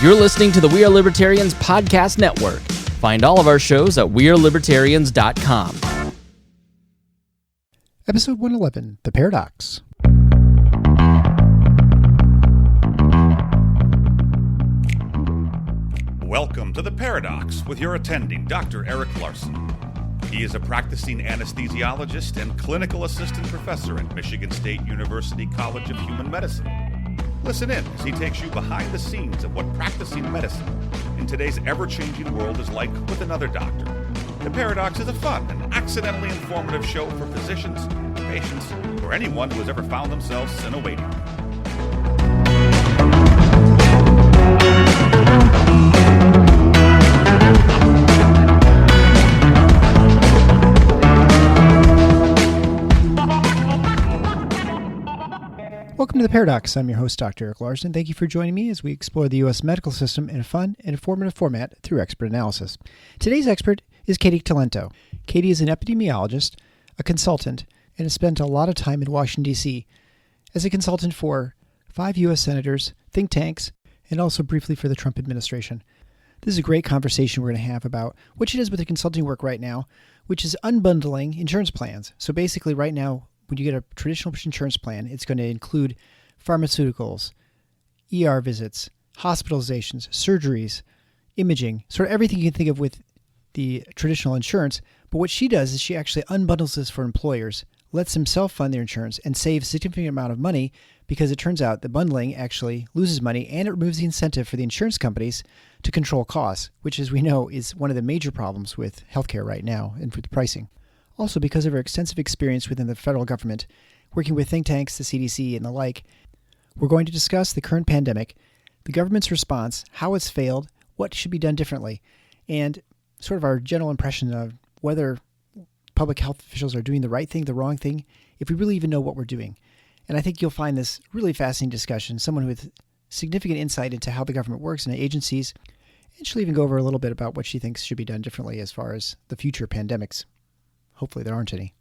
You're listening to the We Are Libertarians podcast network. Find all of our shows at wearelibertarians.com. Episode 111, The Paradox. Welcome to The Paradox with your attending, Dr. Eric Larson. He is a practicing anesthesiologist and clinical assistant professor at Michigan State University College of Human Medicine. Listen in as he takes you behind the scenes of what practicing medicine in today's ever-changing world is like with another doctor. The Paradox is a fun and accidentally informative show for physicians, patients, or anyone who has ever found themselves in a waiting room. Welcome to The Paradox. I'm your host, Dr. Eric Larson. Thank you for joining me as we explore the U.S. medical system in a fun and informative format through expert analysis. Today's expert is Katy Talento. Katy is an epidemiologist, a consultant, and has spent a lot of time in Washington, D.C. as a consultant for 5 U.S. senators, think tanks, and also briefly for the Trump administration. This is a great conversation we're going to have about what she does with her consulting work right now, which is unbundling insurance plans. So basically right now, when you get a traditional insurance plan, it's going to include pharmaceuticals, ER visits, hospitalizations, surgeries, imaging, sort of everything you can think of with the traditional insurance. But what she does is she actually unbundles this for employers, lets them self-fund their insurance, and saves a significant amount of money because it turns out that bundling actually loses money and it removes the incentive for the insurance companies to control costs, which, as we know, is one of the major problems with healthcare right now and for the pricing. Also, because of her extensive experience within the federal government, working with think tanks, the CDC, and the like, we're going to discuss the current pandemic, the government's response, how it's failed, what should be done differently, and sort of our general impression of whether public health officials are doing the right thing, the wrong thing, if we really even know what we're doing. And I think you'll find this really fascinating discussion, someone with significant insight into how the government works and agencies, and she'll even go over a little bit about what she thinks should be done differently as far as the future pandemics. Hopefully there aren't any.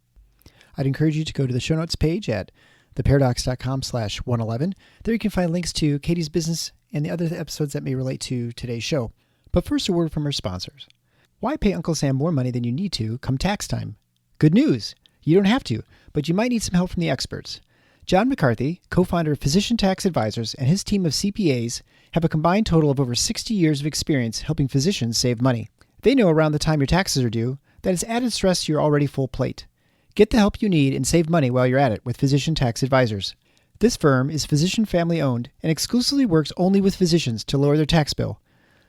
I'd encourage you to go to the show notes page at theparadox.com/111. There you can find links to Katy's business and the other episodes that may relate to today's show. But first, a word from our sponsors. Why pay Uncle Sam more money than you need to come tax time? Good news! You don't have to, but you might need some help from the experts. John McCarthy, co-founder of Physician Tax Advisors, and his team of CPAs have a combined total of over 60 years of experience helping physicians save money. They know around the time your taxes are due that is added stress to your already full plate. Get the help you need and save money while you're at it with Physician Tax Advisors. This firm is physician family owned and exclusively works only with physicians to lower their tax bill.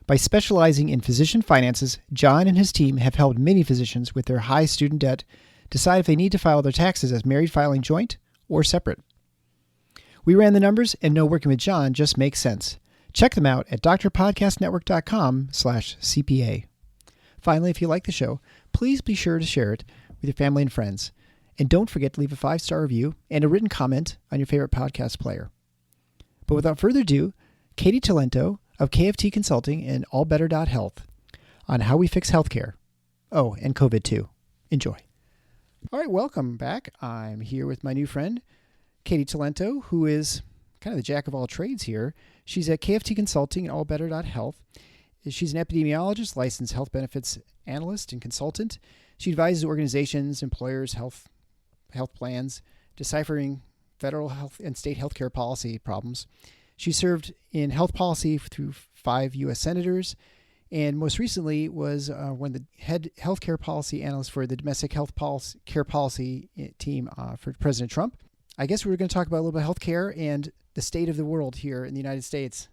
By specializing in physician finances, John and his team have helped many physicians with their high student debt decide if they need to file their taxes as married filing joint or separate. We ran the numbers and know working with John just makes sense. Check them out at drpodcastnetwork.com/CPA. Finally, if you like the show, please be sure to share it with your family and friends. And don't forget to leave a 5-star review and a written comment on your favorite podcast player. But without further ado, Katy Talento of KFT Consulting and allbetter.health on how we fix healthcare. Oh, and COVID too. Enjoy. All right, welcome back. I'm here with my new friend, Katy Talento, who is kind of the jack of all trades here. She's at KFT Consulting and allbetter.health. She's an epidemiologist, licensed health benefits analyst and consultant. She advises organizations, employers, health plans, deciphering federal health and state healthcare policy problems. She served in health policy through 5 U.S. senators, and most recently was one of the head healthcare policy analysts for the domestic health care policy team for President Trump. I guess we were going to talk about a little bit of healthcare and the state of the world here in the United States.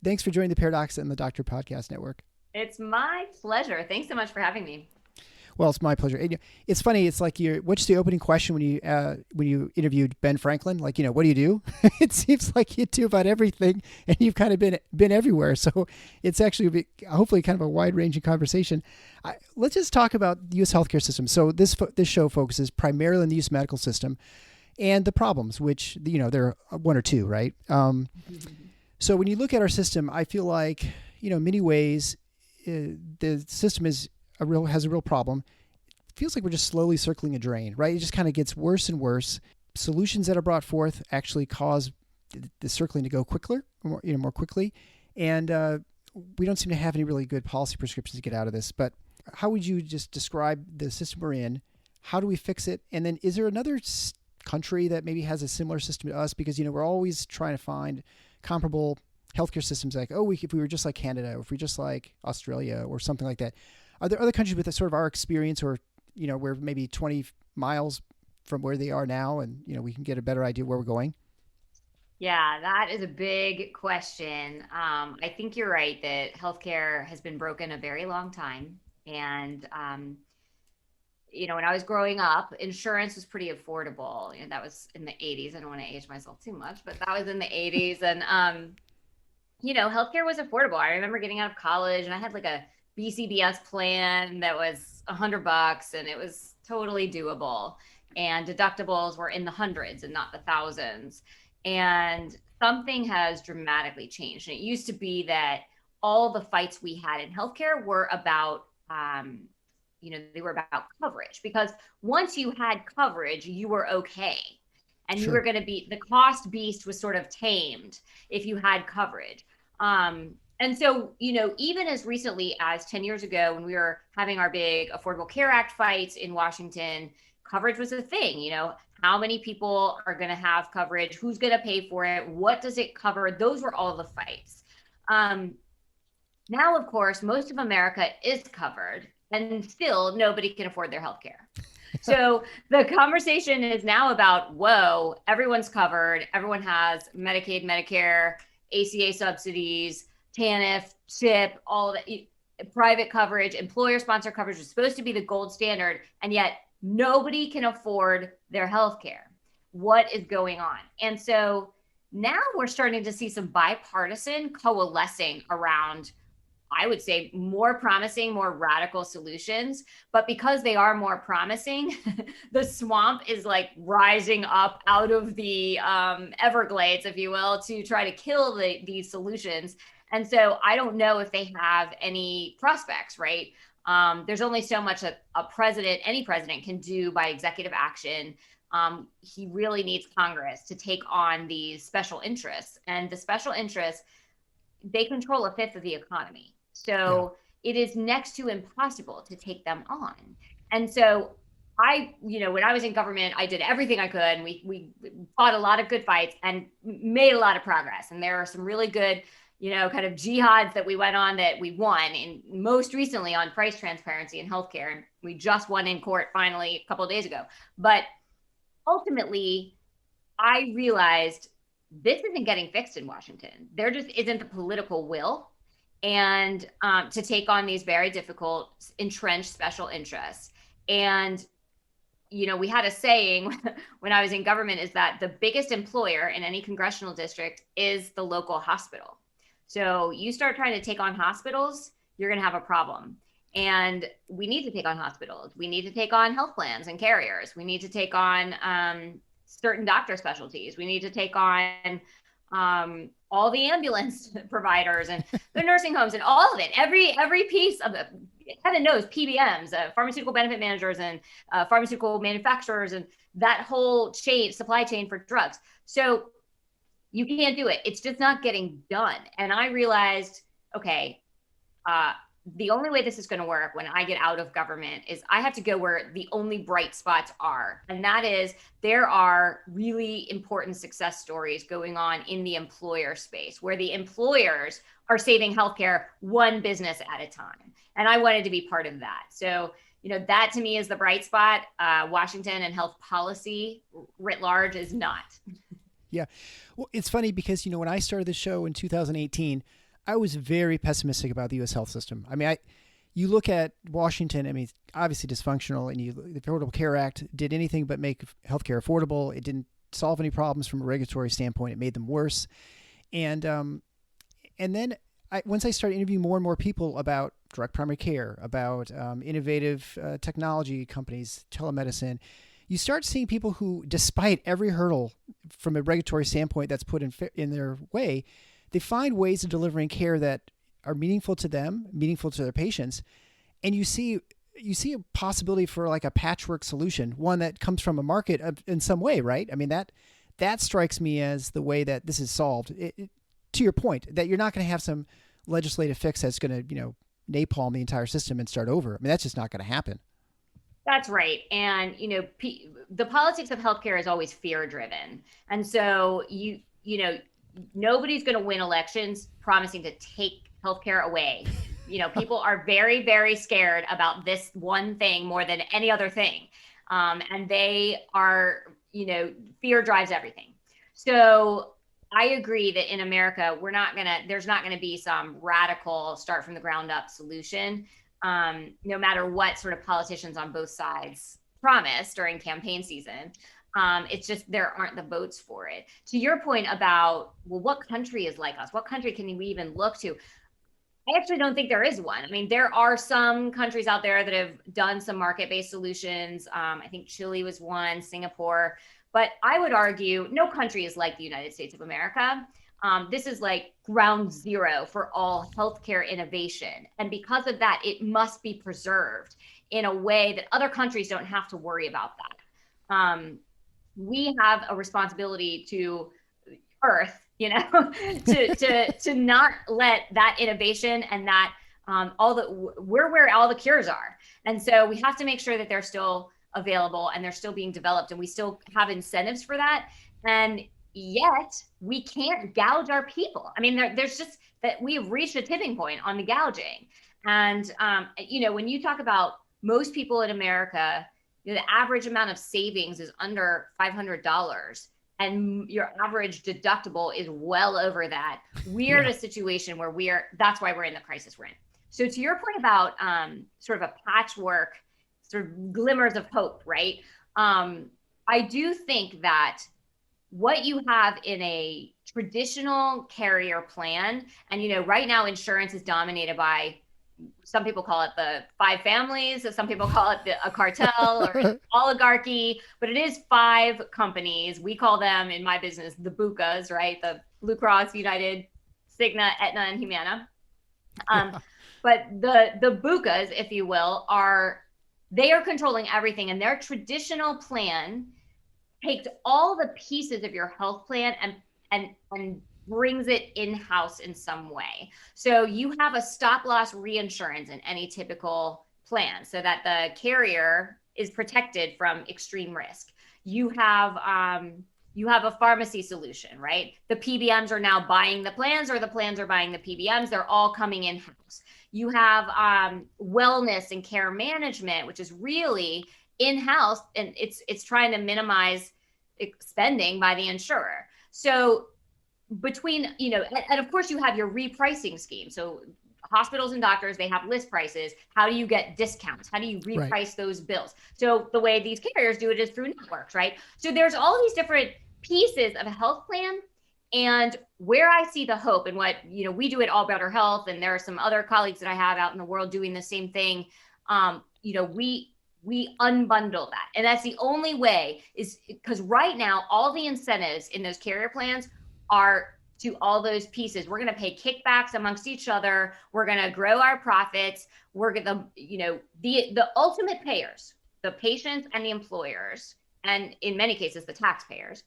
Thanks for joining the Paradox and the Doctor Podcast Network. It's my pleasure. Thanks so much for having me. Well, it's my pleasure. It's funny. It's like what's the opening question when you interviewed Ben Franklin? Like, what do you do? It seems like you do about everything, and you've kind of been everywhere. So it's actually hopefully kind of a wide-ranging conversation. Let's just talk about the U.S. healthcare system. So this show focuses primarily on the U.S. medical system and the problems, which there are one or two, right? So when you look at our system, I feel like in many ways the system has a real problem. It feels like we're just slowly circling a drain, right? It just kind of gets worse and worse. Solutions that are brought forth actually cause the circling to go more quickly, And we don't seem to have any really good policy prescriptions to get out of this. But how would you just describe the system we're in? How do we fix it? And then is there another country that maybe has a similar system to us? Because, we're always trying to find comparable healthcare systems like, if we were just like Canada, or if we were just like Australia or something like that. Are there other countries with a sort of our experience, or, we're maybe 20 miles from where they are now and, we can get a better idea where we're going? Yeah, that is a big question. I think you're right that healthcare has been broken a very long time. And, when I was growing up, insurance was pretty affordable. That was in the 80s. I don't want to age myself too much, but that was in the 80s. And, healthcare was affordable. I remember getting out of college and I had like a BCBS plan that was $100 and it was totally doable. And deductibles were in the hundreds and not the thousands. And something has dramatically changed. And it used to be that all the fights we had in healthcare were about, they were about coverage, because once you had coverage, you were okay. And Sure. you were going to be, the cost beast was sort of tamed if you had coverage. And so, even as recently as 10 years ago, when we were having our big Affordable Care Act fights in Washington, coverage was a thing. How many people are going to have coverage? Who's going to pay for it? What does it cover? Those were all the fights. Now, of course, most of America is covered, and still nobody can afford their health care. So the conversation is now about, whoa, everyone's covered. Everyone has Medicaid, Medicare, ACA subsidies, TANF, CHIP, all that, private coverage, employer sponsored coverage is supposed to be the gold standard. And yet nobody can afford their health care. What is going on? And so now we're starting to see some bipartisan coalescing around, I would say, more promising, more radical solutions. But because they are more promising, the swamp is like rising up out of the Everglades, if you will, to try to kill these solutions. And so I don't know if they have any prospects, right? There's only so much that any president can do by executive action. He really needs Congress to take on these special interests. And the special interests, they control a fifth of the economy. So It is next to impossible to take them on. And so when I was in government, I did everything I could, and we fought a lot of good fights and made a lot of progress. And there are some really good, kind of jihads that we went on that we won, and most recently on price transparency in healthcare. And we just won in court finally a couple of days ago. But ultimately, I realized this isn't getting fixed in Washington. There just isn't the political will and to take on these very difficult, entrenched special interests. And, we had a saying when I was in government, is that the biggest employer in any congressional district is the local hospital. So you start trying to take on hospitals, you're going to have a problem. And we need to take on hospitals. We need to take on health plans and carriers. We need to take on certain doctor specialties. We need to take on all the ambulance providers and the nursing homes and all of it. Every piece of it, heaven knows, PBMs, pharmaceutical benefit managers, and pharmaceutical manufacturers, and that whole supply chain for drugs. So you can't do it. It's just not getting done. And I realized, okay, the only way this is going to work when I get out of government is I have to go where the only bright spots are. And that is, there are really important success stories going on in the employer space, where the employers are saving healthcare one business at a time. And I wanted to be part of that. So, that to me is the bright spot. Washington and health policy writ large is not. Yeah. Well, it's funny because, when I started the show in 2018, I was very pessimistic about the U.S. health system. I mean, you look at Washington, it's obviously dysfunctional, and the Affordable Care Act did anything but make healthcare affordable. It didn't solve any problems from a regulatory standpoint. It made them worse. And then once I started interviewing more and more people about direct primary care, about innovative technology companies, telemedicine, you start seeing people who, despite every hurdle from a regulatory standpoint that's put in their way, they find ways of delivering care that are meaningful to them, meaningful to their patients. And you see a possibility for like a patchwork solution, one that comes from a market in some way, right? I mean, that strikes me as the way that this is solved. to your point, that you're not going to have some legislative fix that's going to, napalm the entire system and start over. I mean, that's just not going to happen. That's right. And, the politics of healthcare is always fear driven. And so nobody's going to win elections promising to take healthcare away. People are very, very scared about this one thing more than any other thing. And they are, fear drives everything. So I agree that in America, there's not going to be some radical start from the ground up solution. No matter what sort of politicians on both sides promise during campaign season. It's just there aren't the votes for it. To your point about, well, what country is like us? What country can we even look to? I actually don't think there is one. I mean, there are some countries out there that have done some market-based solutions. I think Chile was one, Singapore. But I would argue no country is like the United States of America. This is like ground zero for all healthcare innovation. And because of that, it must be preserved in a way that other countries don't have to worry about that. We have a responsibility to Earth, to not let that innovation and that we're where all the cures are. And so we have to make sure that they're still available and they're still being developed, and we still have incentives for that. And yet we can't gouge our people. I mean, there's just that we've reached a tipping point on the gouging. And, when you talk about most people in America, the average amount of savings is under $500 and your average deductible is well over that. We're in a situation where that's why we're in the crisis we're in. So to your point about sort of a patchwork, sort of glimmers of hope, right? I do think that what you have in a traditional carrier plan, and right now insurance is dominated by, some people call it the five families, some people call it a cartel or oligarchy, but it is five companies. We call them in my business the BUCAs, right? The Blue Cross, United, Cigna, Aetna, and Humana. But the BUCAs, if you will, they are controlling everything, and their traditional plan takes all the pieces of your health plan and brings it in-house in some way. So you have a stop-loss reinsurance in any typical plan so that the carrier is protected from extreme risk. You have a pharmacy solution, right? The PBMs are now buying the plans, or the plans are buying the PBMs. They're all coming in-house. You have wellness and care management, which is really in-house, and it's trying to minimize spending by the insurer. So between, and of course you have your repricing scheme. So hospitals and doctors, they have list prices. How do you get discounts? How do you reprice those bills? So the way these carriers do it is through networks, right? So there's all these different pieces of a health plan. And where I see the hope, and what, we do at All Better Health, and there are some other colleagues that I have out in the world doing the same thing. We unbundle that. And that's the only way, is because right now, all the incentives in those carrier plans are to all those pieces. We're going to pay kickbacks amongst each other. We're going to grow our profits. We're going to, the ultimate payers, the patients and the employers, and in many cases, the taxpayers,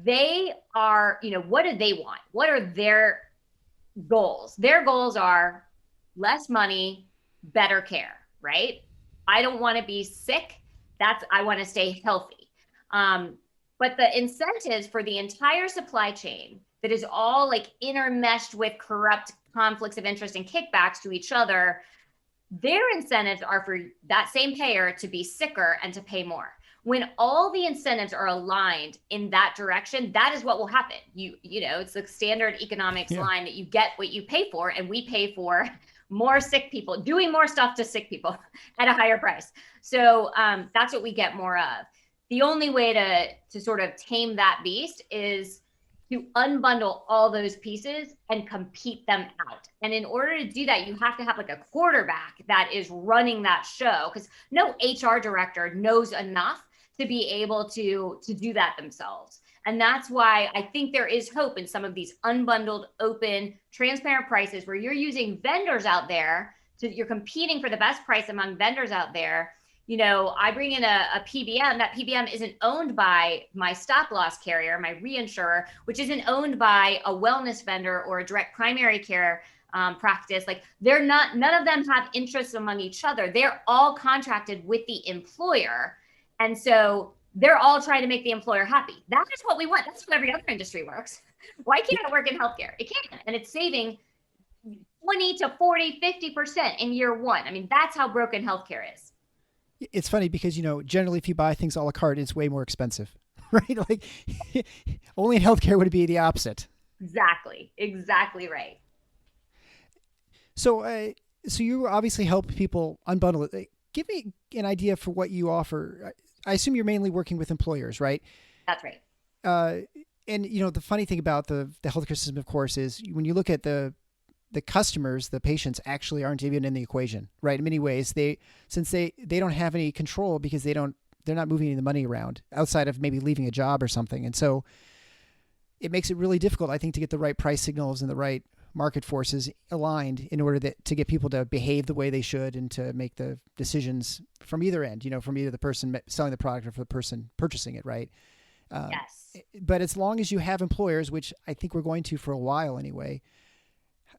they are, what do they want? What are their goals? Their goals are less money, better care, right? I don't want to be sick. I want to stay healthy. But the incentives for the entire supply chain that is all like intermeshed with corrupt conflicts of interest and kickbacks to each other, their incentives are for that same payer to be sicker and to pay more. When all the incentives are aligned in that direction, that is what will happen. It's the standard economics line that you get what you pay for, and we pay for more sick people, doing more stuff to sick people at a higher price. So that's what we get more of. The only way to sort of tame that beast is to unbundle all those pieces and compete them out. And in order to do that, you have to have like a quarterback that is running that show, because no HR director knows enough to be able to do that themselves. And that's why I think there is hope in some of these unbundled, open, transparent prices where you're using vendors out there, you're competing for the best price among vendors out there. I bring in a PBM. That PBM isn't owned by my stop loss carrier, my reinsurer, which isn't owned by a wellness vendor or a direct primary care practice. Like none of them have interests among each other. They're all contracted with the employer. And so they're all trying to make the employer happy. That is what we want. That's how every other industry works. Why can't it work in healthcare? It can. And it's saving 20 to 40, 50% in year one. I mean, that's how broken healthcare is. It's funny because, generally if you buy things a la carte, it's way more expensive, right? Like only in healthcare would it be the opposite. Exactly right. So you obviously help people unbundle it. Give me an idea for what you offer. I assume you're mainly working with employers, right? That's right. And the funny thing about the healthcare system, of course, is when you look at the customers, the patients actually aren't even in the equation, right? In many ways, since they don't have any control because they're not moving any of the money around outside of maybe leaving a job or something. And so it makes it really difficult, I think, to get the right price signals and the right market forces aligned in order to get people to behave the way they should and to make the decisions from either end, from either the person selling the product or for the person purchasing it, right? Yes. But as long as you have employers, which I think we're going to for a while anyway,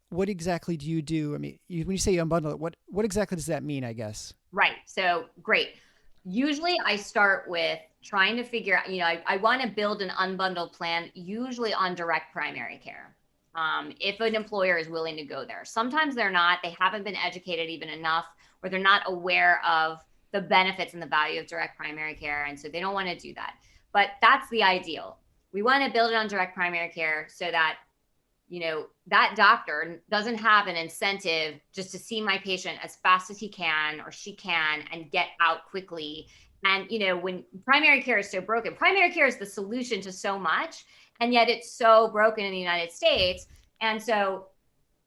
what exactly do you do? I mean, when you say you unbundle it, what exactly does that mean, I guess? Right. So great. Usually I start with trying to figure out, I want to build an unbundled plan, usually on direct primary care. If an employer is willing to go there. Sometimes they're not, they haven't been educated even enough, or they're not aware of the benefits and the value of direct primary care. And so they don't want to do that. But that's the ideal. We want to build it on direct primary care so that, that doctor doesn't have an incentive just to see my patient as fast as he can or she can and get out quickly. And, when primary care is so broken, primary care is the solution to so much. And yet it's so broken in the United States. And so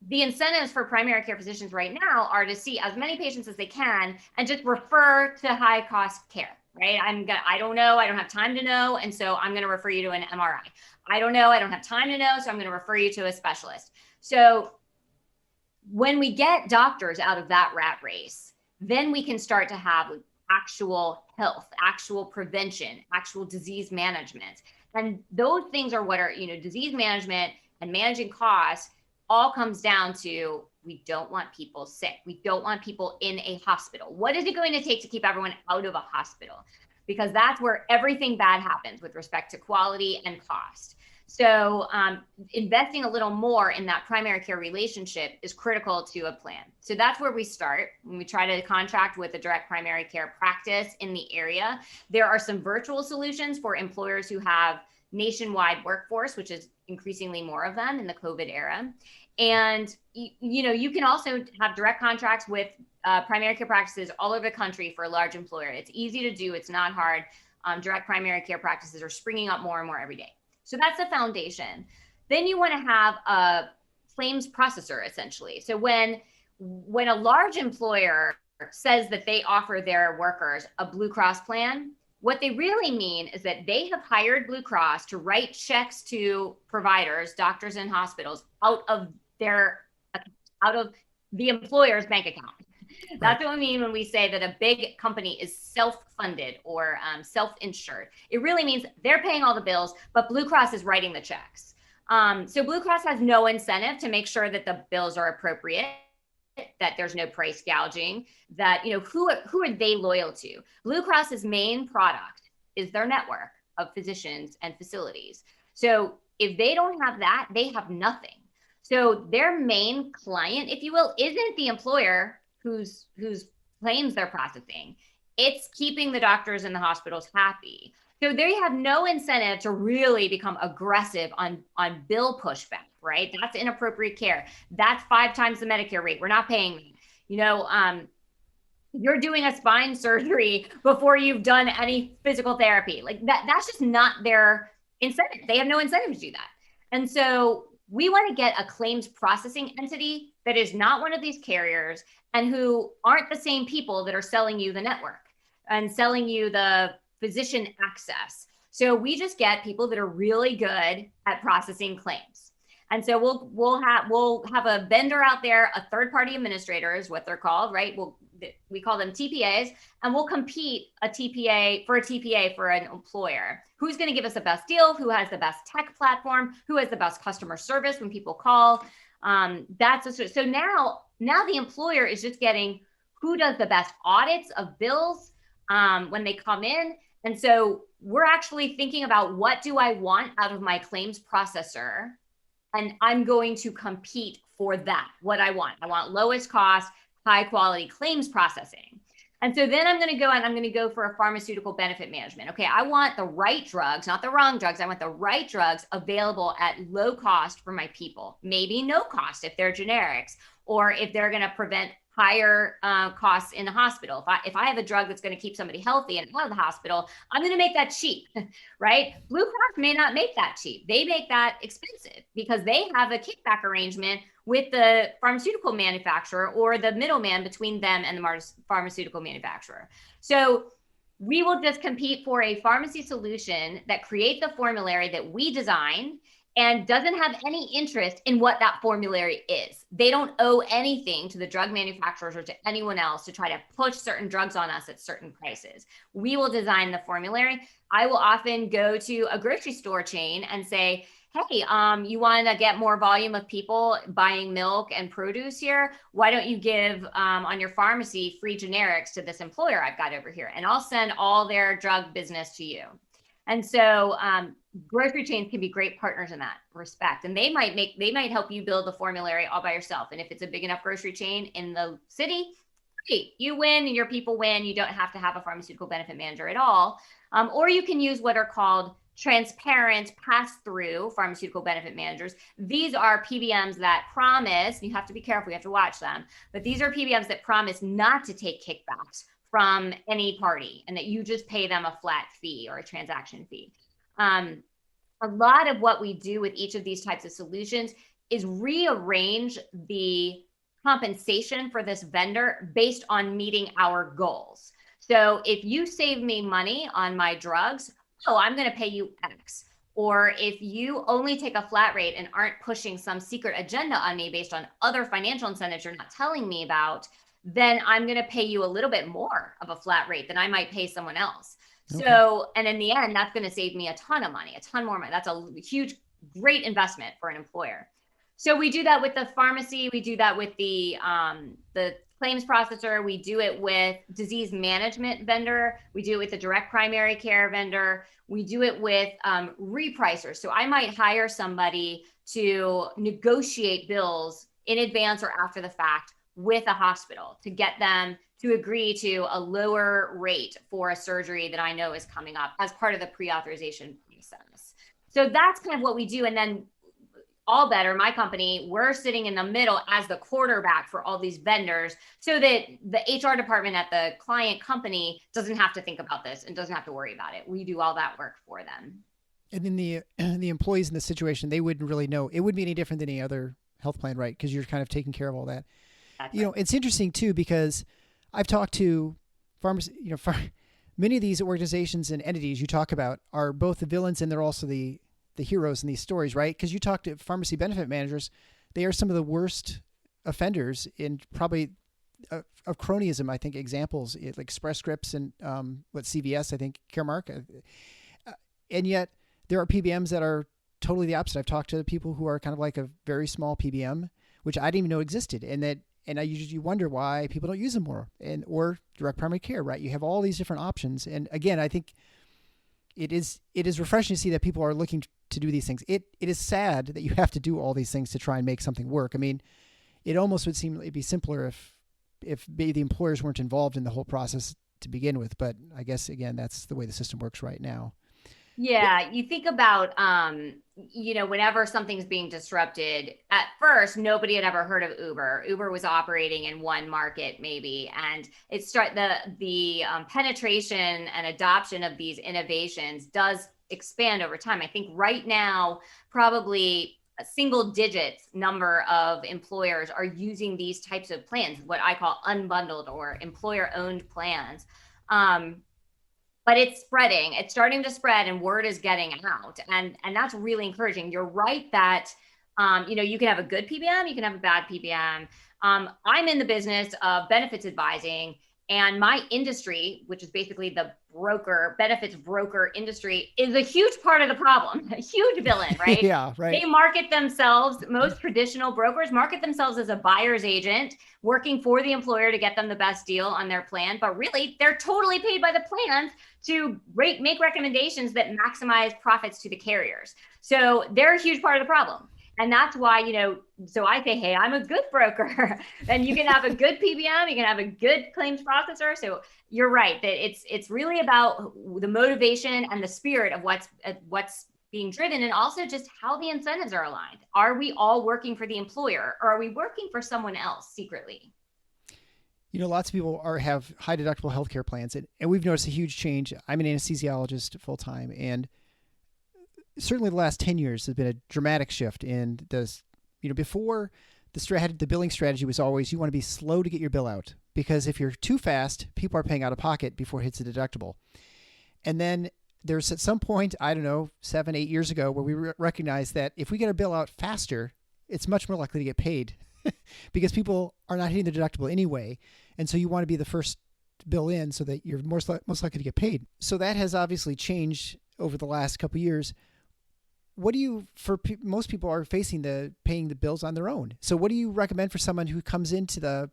the incentives for primary care physicians right now are to see as many patients as they can and just refer to high cost care, right? I don't know. I don't have time to know. And so I'm going to refer you to an MRI. I don't know. I don't have time to know. So I'm going to refer you to a specialist. So when we get doctors out of that rat race, then we can start to have actual health, actual prevention, actual disease management. And those things are what are, disease management and managing costs all comes down to, we don't want people sick. We don't want people in a hospital. What is it going to take to keep everyone out of a hospital? Because that's where everything bad happens with respect to quality and cost. So investing a little more in that primary care relationship is critical to a plan. So that's where we start when we try to contract with a direct primary care practice in the area. There are some virtual solutions for employers who have nationwide workforce, which is increasingly more of them in the COVID era. And, you can also have direct contracts with primary care practices all over the country for a large employer. It's easy to do. It's not hard. Direct primary care practices are springing up more and more every day. So that's the foundation. Then you want to have a claims processor, essentially. So when a large employer says that they offer their workers a Blue Cross plan, what they really mean is that they have hired Blue Cross to write checks to providers, doctors, and hospitals out of the employer's bank account. That's what we mean when we say that a big company is self-funded or self-insured. It really means they're paying all the bills, but Blue Cross is writing the checks. So Blue Cross has no incentive to make sure that the bills are appropriate, that there's no price gouging, that, who are they loyal to? Blue Cross's main product is their network of physicians and facilities. So if they don't have that, they have nothing. So their main client, if you will, isn't the employer whose claims they're processing. It's keeping the doctors and the hospitals happy. So they have no incentive to really become aggressive on bill pushback, right? That's inappropriate care. That's 5 times the Medicare rate. We're not paying. You're doing a spine surgery before you've done any physical therapy. Like that's just not their incentive. They have no incentive to do that. And so we want to get a claims processing entity that is not one of these carriers and who aren't the same people that are selling you the network and selling you the physician access. So we just get people that are really good at processing claims. And so we'll have a vendor out there, a third-party administrator is what they're called, right? we call them TPAs, and we'll compete a TPA for an employer. Who's going to give us the best deal? Who has the best tech platform? Who has the best customer service when people call? So now the employer is just getting who does the best audits of bills when they come in. And so we're actually thinking about, what do I want out of my claims processor? And I'm going to compete for that, what I want. I want lowest cost, high quality claims processing. And so then I'm going to go and I'm going to go for a pharmaceutical benefit management. Okay, I want the right drugs, not the wrong drugs. I want the right drugs available at low cost for my people. Maybe no cost if they're generics, or if they're going to prevent higher costs in the hospital. If I have a drug that's going to keep somebody healthy and out of the hospital, I'm going to make that cheap, right? Blue Cross may not make that cheap. They make that expensive because they have a kickback arrangement with the pharmaceutical manufacturer or the middleman between them and the pharmaceutical manufacturer. So we will just compete for a pharmacy solution that creates a formulary that we design and doesn't have any interest in what that formulary is. They don't owe anything to the drug manufacturers or to anyone else to try to push certain drugs on us at certain prices. We will design the formulary. I will often go to a grocery store chain and say, hey, you want to get more volume of people buying milk and produce here? Why don't you give on your pharmacy free generics to this employer I've got over here? And I'll send all their drug business to you. And so grocery chains can be great partners in that respect. And they might help you build the formulary all by yourself. And if it's a big enough grocery chain in the city, great, you win and your people win. You don't have to have a pharmaceutical benefit manager at all. Or you can use what are called transparent pass-through pharmaceutical benefit managers. These are PBMs that promise, you have to be careful, you have to watch them, but these are PBMs that promise not to take kickbacks from any party and that you just pay them a flat fee or a transaction fee. A lot of what we do with each of these types of solutions is rearrange the compensation for this vendor based on meeting our goals. So if you save me money on my drugs, I'm going to pay you X. Or if you only take a flat rate and aren't pushing some secret agenda on me based on other financial incentives you're not telling me about, then I'm going to pay you a little bit more of a flat rate than I might pay someone else. Okay. So, and in the end, that's going to save me a ton of money, a ton more money. That's a huge, great investment for an employer. So we do that with the pharmacy. We do that with the claims processor. We do it with disease management vendor. We do it with the direct primary care vendor. We do it with repricers. So I might hire somebody to negotiate bills in advance or after the fact with a hospital to get them to agree to a lower rate for a surgery that I know is coming up as part of the pre-authorization process. So that's kind of what we do. And then All Better, my company, we're sitting in the middle as the quarterback for all these vendors so that the HR department at the client company doesn't have to think about this and doesn't have to worry about it. We do all that work for them. And then the employees in the situation, they wouldn't really know. It wouldn't be any different than any other health plan, right? Because you're kind of taking care of all that. That's right. It's interesting too, because I've talked to farmers, many of these organizations and entities you talk about are both the villains and they're also the heroes in these stories, right? Because you talk to pharmacy benefit managers, they are some of the worst offenders in probably of cronyism. I think examples like Express Scripts and CVS, I think Caremark, and yet there are PBMs that are totally the opposite. I've talked to people who are kind of like a very small PBM, which I didn't even know existed, and I usually wonder why people don't use them more, or direct primary care, right? You have all these different options, and again, I think it is refreshing to see that people are looking to do these things. It is sad that you have to do all these things to try and make something work. I mean, it almost would seem it'd be simpler if maybe the employers weren't involved in the whole process to begin with. But I guess again, that's the way the system works right now. Yeah, you think about, whenever something's being disrupted, at first, nobody had ever heard of Uber. Uber was operating in one market maybe, and the penetration and adoption of these innovations does expand over time. I think right now, probably a single digit number of employers are using these types of plans, what I call unbundled or employer-owned plans. But it's spreading, it's starting to spread and word is getting out. And that's really encouraging. You're right that, you can have a good PBM, you can have a bad PBM. I'm in the business of benefits advising, and my industry, which is basically the benefits broker industry, is a huge part of the problem, a huge villain, right? Yeah, right. They market themselves, most traditional brokers market themselves as a buyer's agent working for the employer to get them the best deal on their plan. But really, they're totally paid by the plans to make recommendations that maximize profits to the carriers. So they're a huge part of the problem. And that's why, so I say, hey, I'm a good broker. And you can have a good PBM, you can have a good claims processor. So you're right that it's really about the motivation and the spirit of what's being driven, and also just how the incentives are aligned. Are we all working for the employer, or are we working for someone else secretly? Lots of people have high deductible healthcare plans, and we've noticed a huge change. I'm an anesthesiologist full time, and certainly the last 10 years has been a dramatic shift in this. Before the billing strategy was always, you want to be slow to get your bill out, because if you're too fast, people are paying out of pocket before it hits a deductible. And then there's at some point, I don't know, 7-8 years ago, where we recognized that if we get our bill out faster, it's much more likely to get paid because people are not hitting the deductible anyway. And so you want to be the first bill in so that you're most likely to get paid. So that has obviously changed over the last couple of years. What do you, most people are facing paying the bills on their own. So what do you recommend for someone who comes into the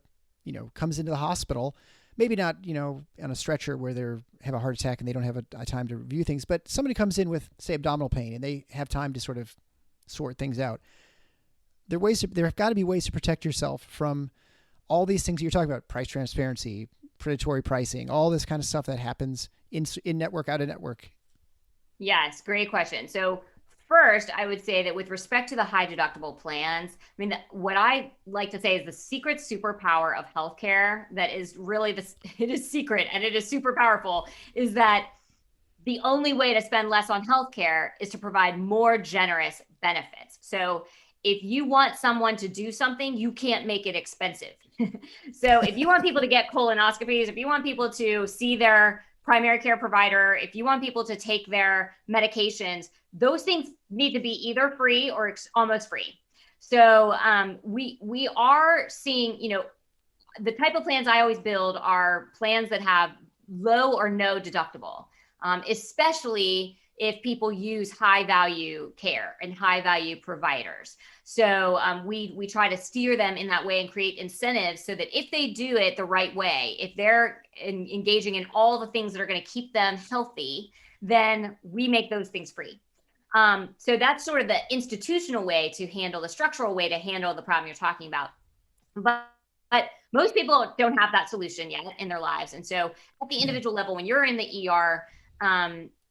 hospital, maybe not, on a stretcher where they have a heart attack and they don't have a time to review things, but somebody comes in with, say, abdominal pain and they have time to sort of sort things out. There have got to be ways to protect yourself from all these things you're talking about: price transparency, predatory pricing, all this kind of stuff that happens in network, out of network. Yes, great question. So first, I would say that with respect to the high deductible plans, what I like to say is the secret superpower of healthcare that is really it is secret and it is super powerful, is that the only way to spend less on healthcare is to provide more generous benefits. So if you want someone to do something, you can't make it expensive. So if you want people to get colonoscopies, if you want people to see their primary care provider, if you want people to take their medications, those things need to be either free or almost free. So we are seeing, the type of plans I always build are plans that have low or no deductible, especially if people use high value care and high value providers. So we try to steer them in that way and create incentives so that if they do it the right way, if they're engaging in all the things that are going to keep them healthy, then we make those things free. So that's sort of the institutional way to handle, the structural way to handle the problem you're talking about. But most people don't have that solution yet in their lives. And so at the individual level, when you're in the ER,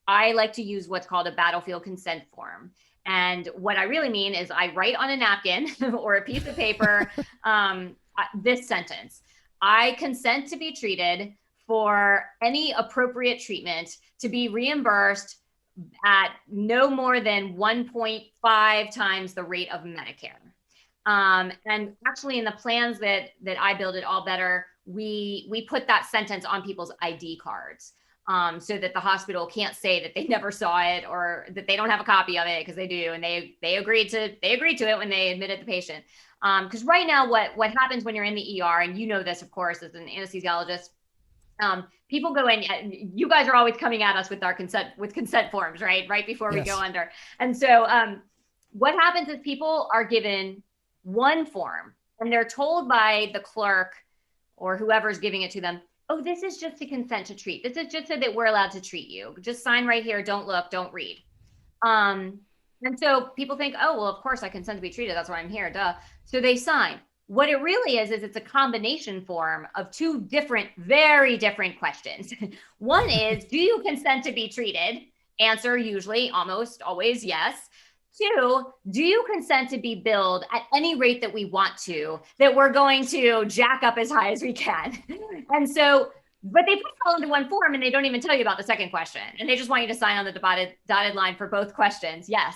I like to use what's called a battlefield consent form. And what I really mean is I write on a napkin or a piece of paper this sentence: I consent to be treated for any appropriate treatment to be reimbursed at no more than 1.5 times the rate of Medicare. And actually in the plans that I build at All Better, we put that sentence on people's ID cards. So that the hospital can't say that they never saw it or that they don't have a copy of it, because they do, and they agreed to it when they admitted the patient. Because right now, what happens when you're in the ER, and you know this, of course, as an anesthesiologist, people go in. You guys are always coming at us with consent forms, right before we go under. And so what happens is people are given one form, and they're told by the clerk or whoever's giving it to them, oh, this is just to consent to treat. This is just so that we're allowed to treat you. Just sign right here. Don't look, don't read. And so people think, oh, well, of course I consent to be treated. That's why I'm here, duh. So they sign. What it really is it's a combination form of two very different questions. One is, do you consent to be treated? Answer usually, almost always, yes. 2, do you consent to be billed at any rate that we want to, that we're going to jack up as high as we can? And so, but they put it all into one form and they don't even tell you about the second question. And they just want you to sign on the dotted line for both questions. Yes.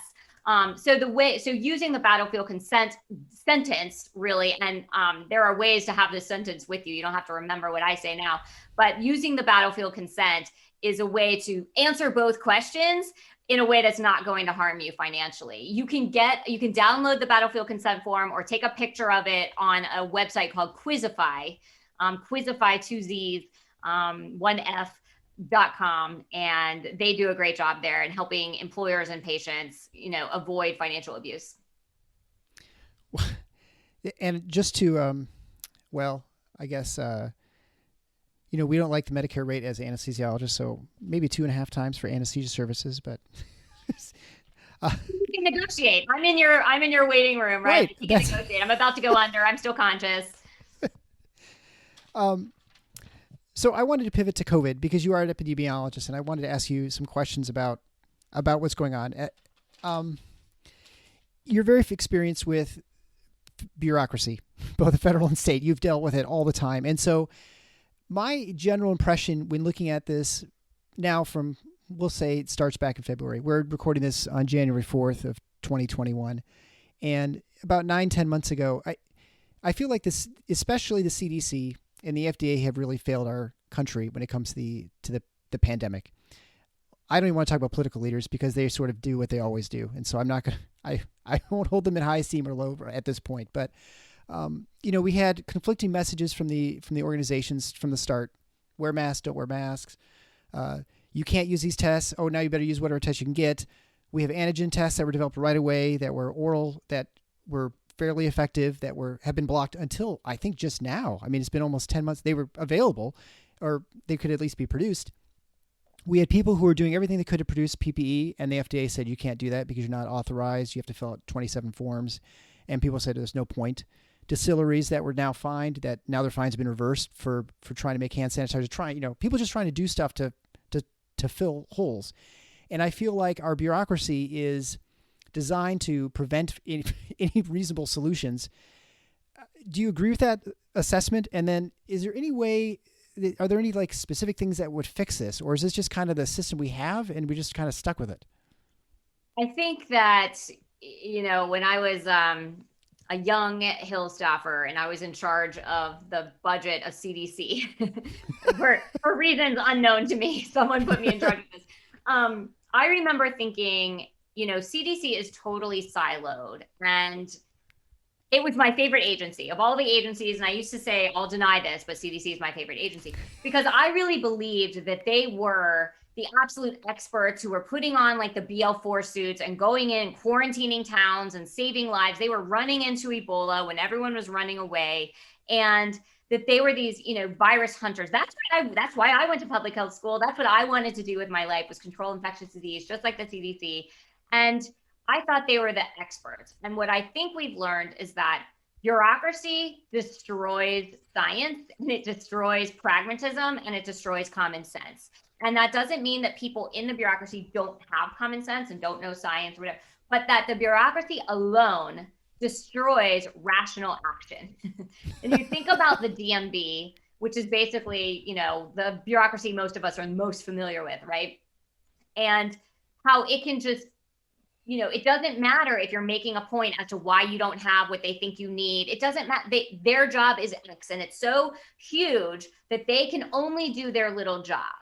So using the battlefield consent sentence really, and there are ways to have this sentence with you. You don't have to remember what I say now, but using the battlefield consent is a way to answer both questions in a way that's not going to harm you financially. You can download the battlefield consent form or take a picture of it on a website called Quizify, Quizify 2Zs, 1F.com. And they do a great job there in helping employers and patients, avoid financial abuse. And just to, I guess, we don't like the Medicare rate as anesthesiologists, so maybe 2.5 times for anesthesia services, but you can negotiate. I'm in your waiting room, right? You can negotiate. I'm about to go under. I'm still conscious. So I wanted to pivot to COVID because you are an epidemiologist, and I wanted to ask you some questions about what's going on. You're very experienced with bureaucracy, both the federal and state. You've dealt with it all the time. And so my general impression when looking at this now from, we'll say it starts back in February. We're recording this on January 4th of 2021. And about 9-10 months ago, I feel like this, especially the CDC and the FDA, have really failed our country when it comes to the pandemic. I don't even want to talk about political leaders because they sort of do what they always do. And so I'm not going to, I won't hold them in high esteem or low at this point. But, we had conflicting messages from the organizations from the start. Wear masks, don't wear masks. You can't use these tests. Oh, now you better use whatever test you can get. We have antigen tests that were developed right away that were oral, that were fairly effective, that have been blocked until I think just now. I mean, it's been almost 10 months. They were available, or they could at least be produced. We had people who were doing everything they could to produce PPE, and the FDA said you can't do that because you're not authorized. You have to fill out 27 forms. And people said there's no point. Distilleries that were now fined, that now their fines have been reversed for trying to make hand sanitizer, people just trying to do stuff to fill holes. And I feel like our bureaucracy is designed to prevent any reasonable solutions. Do you agree with that assessment? And then are there any like specific things that would fix this, or is this just kind of the system we have and we just kind of stuck with it? I think that, when I was a young Hill staffer and I was in charge of the budget of CDC for reasons unknown to me, someone put me in charge of this. I remember thinking, CDC is totally siloed, and it was my favorite agency of all the agencies. And I used to say, I'll deny this, but CDC is my favorite agency because I really believed that they were the absolute experts who were putting on like the BL4 suits and going in, quarantining towns and saving lives. They were running into Ebola when everyone was running away, and that they were these, virus hunters. That's why I went to public health school. That's what I wanted to do with my life, was control infectious disease, just like the CDC. And I thought they were the experts. And what I think we've learned is that bureaucracy destroys science, and it destroys pragmatism, and it destroys common sense. And that doesn't mean that people in the bureaucracy don't have common sense and don't know science or whatever, but that the bureaucracy alone destroys rational action. And you think about the DMV, which is basically, the bureaucracy most of us are most familiar with, right? And how it can just, it doesn't matter if you're making a point as to why you don't have what they think you need. It doesn't matter. Their job is X, and it's so huge that they can only do their little job.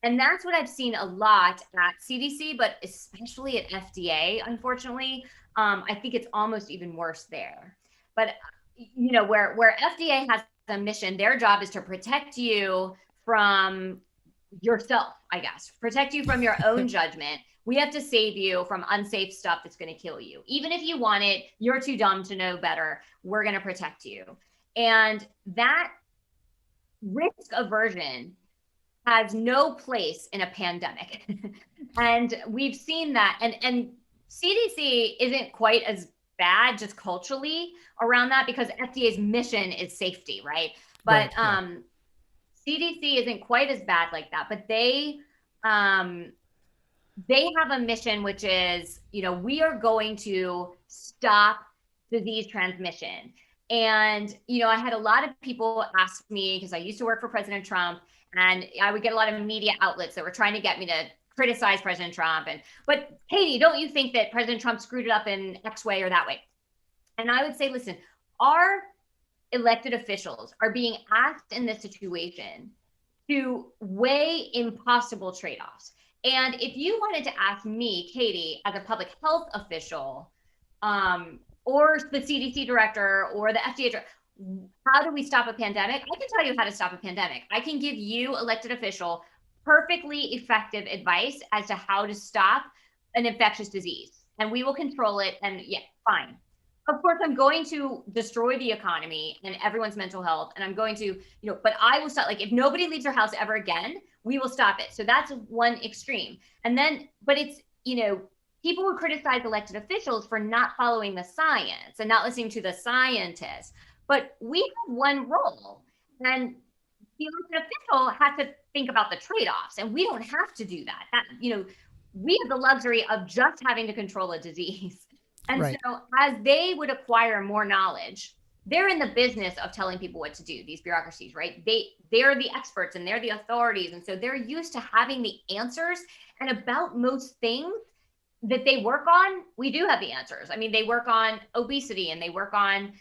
And that's what I've seen a lot at CDC, but especially at FDA, unfortunately. I think it's almost even worse there. But, where FDA has a mission, their job is to protect you from yourself, I guess, protect you from your own judgment. We have to save you from unsafe stuff that's going to kill you. Even if you want it, you're too dumb to know better. We're going to protect you. And that risk aversion has no place in a pandemic. And we've seen that. And CDC isn't quite as bad just culturally around that because FDA's mission is safety, right? But CDC isn't quite as bad like that. But they have a mission, which is, we are going to stop disease transmission. And, I had a lot of people ask me, because I used to work for President Trump, and I would get a lot of media outlets that were trying to get me to criticize President Trump. But Katy, don't you think that President Trump screwed it up in X way or that way? And I would say, listen, our elected officials are being asked in this situation to weigh impossible trade-offs. And if you wanted to ask me, Katy, as a public health official, or the CDC director or the FDA director, how do we stop a pandemic? I can tell you how to stop a pandemic. I can give you, elected official, perfectly effective advice as to how to stop an infectious disease. And we will control it. And yeah, fine. Of course, I'm going to destroy the economy and everyone's mental health. And I'm going to, but I will stop. Like, if nobody leaves their house ever again, we will stop it. So that's one extreme. And then, but it's, people would criticize elected officials for not following the science and not listening to the scientists. But we have one role, and the elected official has to think about the trade-offs, and we don't have to do that. We have the luxury of just having to control a disease. And right. So as they would acquire more knowledge, they're in the business of telling people what to do, these bureaucracies, right? They're the experts and they're the authorities. And so they're used to having the answers. And about most things that they work on, we do have the answers. I mean, they work on obesity and they work on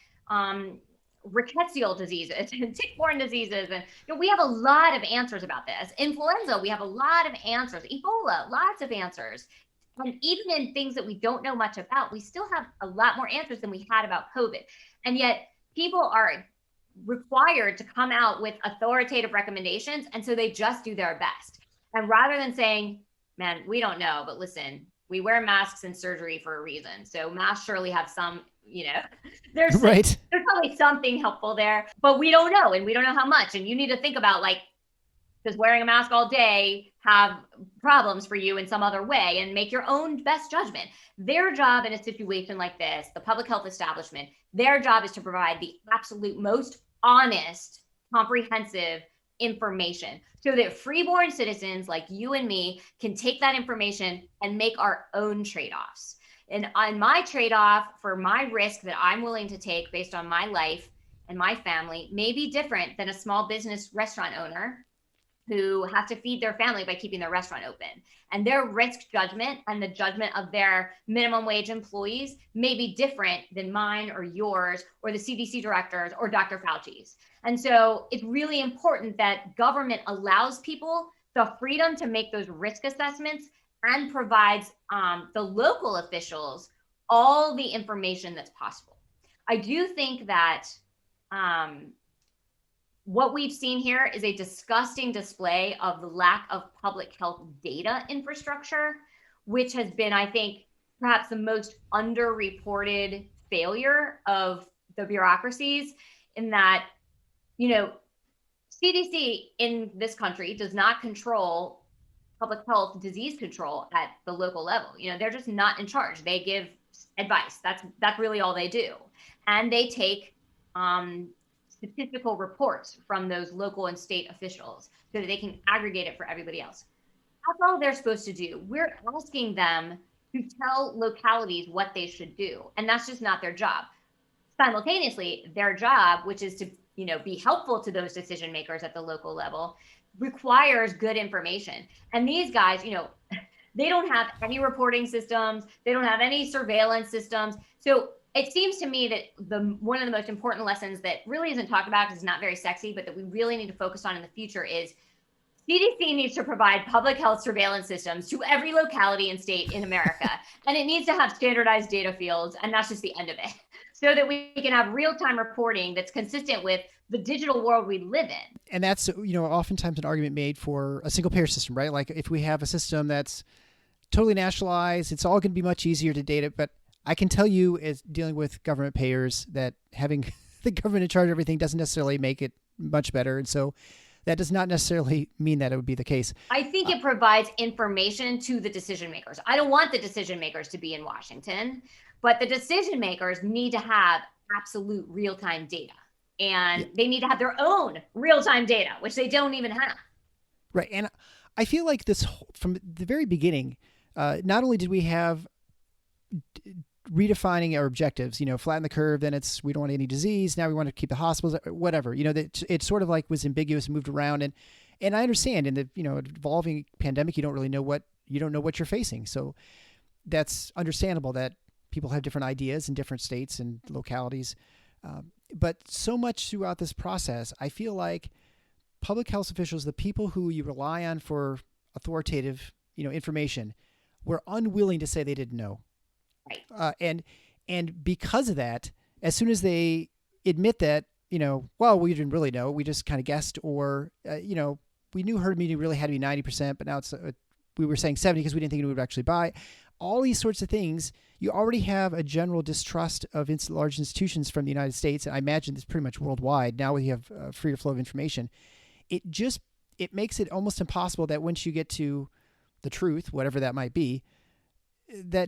rickettsial diseases and tick-borne diseases. And we have a lot of answers about this. Influenza, we have a lot of answers. Ebola, lots of answers. And even in things that we don't know much about, we still have a lot more answers than we had about COVID. And yet people are required to come out with authoritative recommendations. And so they just do their best. And rather than saying, man, we don't know, but listen, we wear masks in surgery for a reason. So masks surely have some, there's right. There's probably something helpful there, but we don't know. And we don't know how much. And you need to think about, like, does wearing a mask all day have problems for you in some other way, and make your own best judgment. Their job in a situation like this, the public health establishment, their job is to provide the absolute most honest, comprehensive information so that freeborn citizens like you and me can take that information and make our own trade-offs. And on my trade-off for my risk that I'm willing to take based on my life and my family may be different than a small business restaurant owner who has to feed their family by keeping their restaurant open. And their risk judgment and the judgment of their minimum wage employees may be different than mine or yours or the CDC directors or Dr. Fauci's. And so it's really important that government allows people the freedom to make those risk assessments and provides the local officials all the information that's possible. I do think that what we've seen here is a disgusting display of the lack of public health data infrastructure, which has been, I think, perhaps the most underreported failure of the bureaucracies, in that, CDC in this country does not control public health disease control at the local level. They're just not in charge. They give advice. That's really all they do. And they take statistical reports from those local and state officials so that they can aggregate it for everybody else. That's all they're supposed to do. We're asking them to tell localities what they should do, and that's just not their job. Simultaneously, their job, which is to be helpful to those decision makers at the local level, requires good information. And these guys, they don't have any reporting systems. They don't have any surveillance systems. So it seems to me that one of the most important lessons that really isn't talked about because it's not very sexy, but that we really need to focus on in the future is CDC needs to provide public health surveillance systems to every locality and state in America. And it needs to have standardized data fields, and that's just the end of it, so that we can have real-time reporting that's consistent with the digital world we live in. And that's, oftentimes an argument made for a single payer system, right? Like, if we have a system that's totally nationalized, it's all going to be much easier to data. But I can tell you, as dealing with government payers, that having the government in charge of everything doesn't necessarily make it much better. And so that does not necessarily mean that it would be the case. I think it provides information to the decision makers. I don't want the decision makers to be in Washington, but the decision makers need to have absolute real-time data. And they need to have their own real-time data, which they don't even have. Right. And I feel like this, from the very beginning, not only did we have redefining our objectives, flatten the curve, then it's, we don't want any disease. Now we want to keep the hospitals, whatever, that it sort of like was ambiguous and moved around. And I understand in the, evolving pandemic, you don't know what you're facing. So that's understandable that people have different ideas in different states and localities. But so much throughout this process, I feel like public health officials, the people who you rely on for authoritative information, were unwilling to say they didn't know. Right. And because of that, as soon as they admit that, well, we didn't really know, we just kind of guessed, or, we knew herd immunity really had to be 90%, but now we were saying 70 because we didn't think it would actually buy. All these sorts of things, you already have a general distrust of large institutions from the United States. And I imagine this pretty much worldwide. Now we have freer flow of information. It makes it almost impossible that once you get to the truth, whatever that might be, that